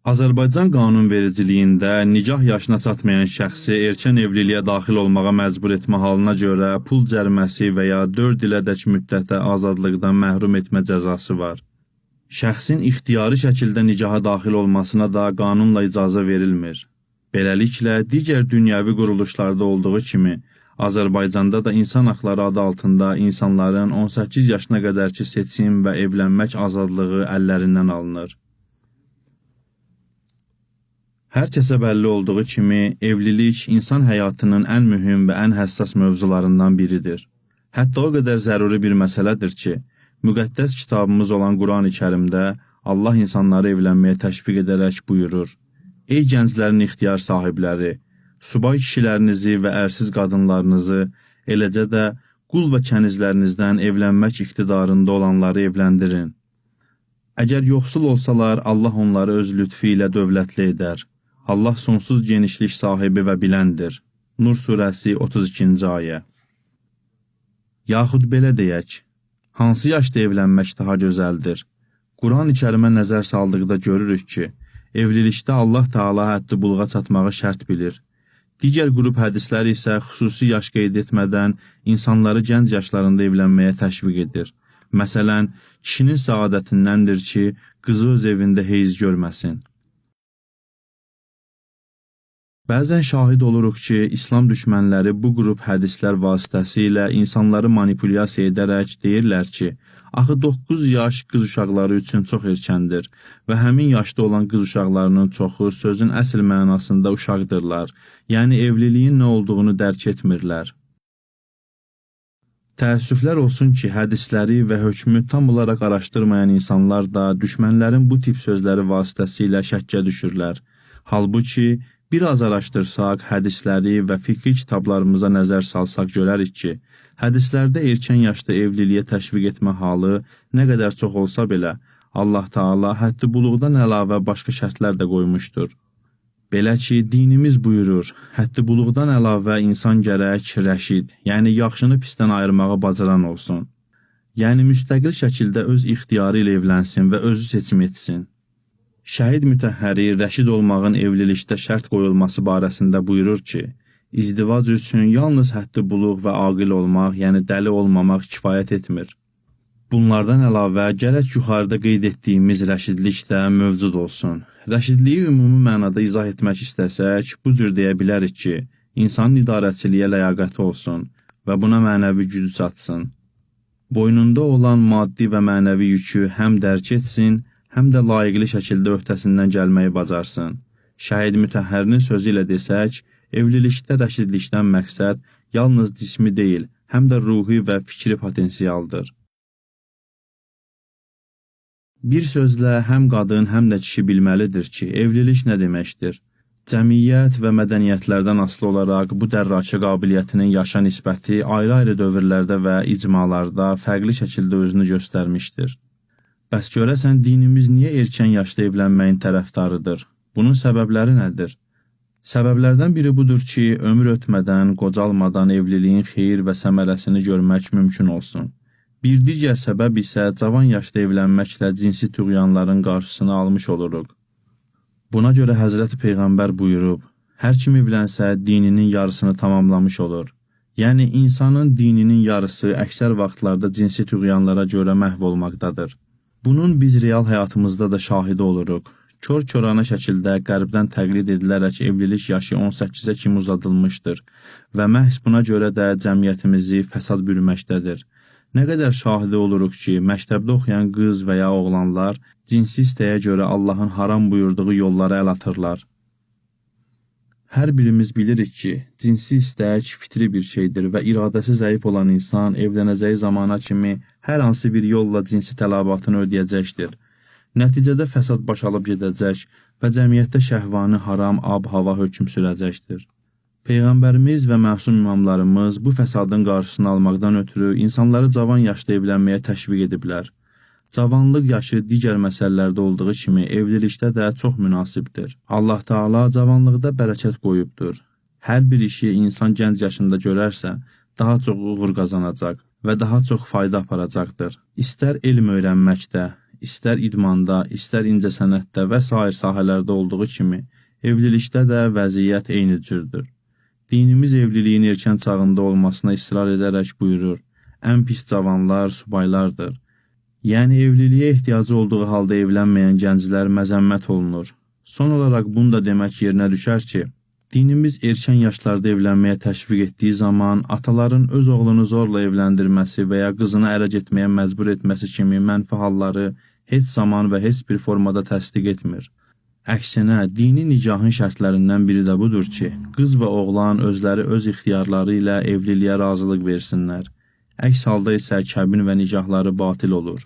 Azərbaycan qanunvericiliyində nikah yaşına çatmayan şəxsi erkən evliliyə daxil olmağa məcbur etmə halına görə pul cəriməsi və ya 4 ilədək müddətə azadlıqdan məhrum etmə cəzası var. Şəxsin ixtiyari şəkildə nikaha daxil olmasına da qanunla icazə verilmir. Beləliklə, digər dünyəvi quruluşlarda olduğu kimi, Azərbaycanda da insan haqları adı altında insanların 18 yaşına qədərki seçim və evlənmək azadlığı əllərindən alınır. Hər kəsə bəlli olduğu kimi, evlilik insan həyatının ən mühüm və ən həssas mövzularından biridir. Hətta o qədər zəruri bir məsələdir ki, müqəddəs kitabımız olan Quran-ı Kərimdə Allah insanları evlənməyə təşviq edərək buyurur: Ey gənclərin ixtiyar sahibləri, subay kişilərinizi və ərsiz qadınlarınızı, eləcə də qul və kənizlərinizdən evlənmək iqtidarında olanları evləndirin. Əgər yoxsul olsalar, Allah onları öz lütfi ilə dövlətli edər. Allah sonsuz genişlik sahibi və biləndir. Nur surəsi 32-ci ayə. Yaxud belə deyək, hansı yaşda evlənmək daha gözəldir? Quran-ı Kərimə nəzər saldıqda görürük ki, evlilikdə Allah Teala həddi buluğa çatmağı şərt bilir. Digər qrup hədislər isə xüsusi yaş qeyd etmədən insanları gənc yaşlarında evlənməyə təşviq edir. Məsələn, kişinin səadətindəndir ki, qızı öz evində heyz görməsin. Bəzən şahid oluruq ki, İslam düşmənləri bu qrup hədislər vasitəsilə insanları manipulyasiya edərək deyirlər ki, axı 9 yaş qız uşaqları üçün çox erkəndir və həmin yaşda olan qız uşaqlarının çoxu sözün əsl mənasında uşaqdırlar, yəni evliliyin nə olduğunu dərk etmirlər. Təəssüflər olsun ki, hədisləri və hökmü tam olaraq araşdırmayan insanlar da düşmənlərin bu tip sözləri vasitəsilə şəkkə düşürlər. Halbuki, biraz araşdırsaq, hədisləri və fiqhi kitablarımıza nəzər salsaq görərik ki, hədislərdə erkən yaşda evliliyə təşviq etmə halı nə qədər çox olsa belə, Allah Teala həddi buluğdan əlavə başqa şərtlər də qoymuşdur. Belə ki, dinimiz buyurur, həddi buluğdan əlavə insan gərək rəşid, yəni yaxşını pisdən ayırmağı bacaran olsun. Yəni müstəqil şəkildə öz ixtiyarı ilə evlənsin və özü seçim etsin. Şəhid mütəhhəri rəşid olmağın evlilikdə şərt qoyulması barəsində buyurur ki, izdivac üçün yalnız həddi buluğ və aqil olmaq, yəni dəli olmamaq kifayət etmir. Bunlardan əlavə, gərək yuxarıda qeyd etdiyimiz rəşidlik də mövcud olsun. Rəşidliyi ümumi mənada izah etmək istəsək, bu cür deyə bilərik ki, insanın idarəçiliyə ləyaqəti olsun və buna mənəvi gücü çatsın. Boynunda olan maddi və mənəvi yükü həm dərk etsin, həm də layiqli şəkildə öhdəsindən gəlməyi bacarsın. Şəhid mütəhhərinin sözü ilə desək, evlilikdə rəşidlikdən məqsəd yalnız cismi deyil, həm də ruhi və fikri potensialdır. Bir sözlə, həm qadın, həm də kişi bilməlidir ki, evlilik nə deməkdir? Cəmiyyət və mədəniyyətlərdən asılı olaraq bu dərrakə qabiliyyətinin yaşa nisbəti ayrı-ayrı dövrlərdə və icmalarda fərqli şəkildə özünü göstərmişdir. Bəs görəsən, dinimiz niyə erkən yaşda evlənməyin tərəfdarıdır? Bunun səbəbləri nədir? Səbəblərdən biri budur ki, ömür ötmədən, qocalmadan evliliyin xeyir və səmərəsini görmək mümkün olsun. Bir digər səbəb isə cavan yaşda evlənməklə cinsi tüğyanların qarşısını almış oluruq. Buna görə Həzrəti Peyğəmbər buyurub, hər kim evlənsə dininin yarısını tamamlamış olur. Yəni, insanın dininin yarısı əksər vaxtlarda cinsi tüğyanlara görə məhv olmaqdadır. Bunun biz real həyatımızda da şahidi oluruq. Kör-körana şəkildə qərbdən təqlid edilərək evlilik yaşı 18-ə kimi uzadılmışdır və məhz buna görə də cəmiyyətimizi fəsad bürüməkdədir. Nə qədər şahidi oluruq ki, məktəbdə oxuyan qız və ya oğlanlar cinsi istəyə görə Allahın haram buyurduğu yollara əl atırlar. Hər birimiz bilirik ki, cinsi istək fitri bir şeydir və iradəsi zəif olan insan evlənəcəyi zamana kimi hər hansı bir yolla cinsi tələbatını ödəyəcəkdir. Nəticədə fəsad baş alıb gedəcək və cəmiyyətdə şəhvani haram ab-hava hökm sürəcəkdir. Peyğəmbərimiz və məsum imamlarımız bu fəsadın qarşısını almaqdan ötürü insanları cavan yaşda evlənməyə təşviq ediblər. Cavanlıq yaşı digər məsələlərdə olduğu kimi evlilikdə də çox münasibdir. Allah Teala cavanlıqda bərəkət qoyubdur. Hər bir işi insan gənc yaşında görərsə, daha çox uğur qazanacaq və daha çox fayda aparacaqdır. İstər elm öyrənməkdə, istər idmanda, istər incəsənətdə və sair sahələrdə olduğu kimi, evlilikdə də vəziyyət eyni cürdür. Dinimiz evliliyin erkən çağında olmasına israr edərək buyurur, ən pis cavanlar subaylardır. Yəni evliliyə ehtiyacı olduğu halda evlənməyən gənclər məzəmmət olunur. Son olaraq bunu da demək yerinə düşər ki, dinimiz erkən yaşlarda evlənməyə təşviq etdiyi zaman ataların öz oğlunu zorla evləndirməsi və ya qızını ərə getməyə məcbur etməsi kimi mənfi halları heç zaman və heç bir formada təsdiq etmir. Əksinə, dini nikahın şərtlərindən biri də budur ki, qız və oğlan özləri öz ixtiyarları ilə evliliyə razılıq versinlər. Əks halda isə kəbin və nikahları batil olur.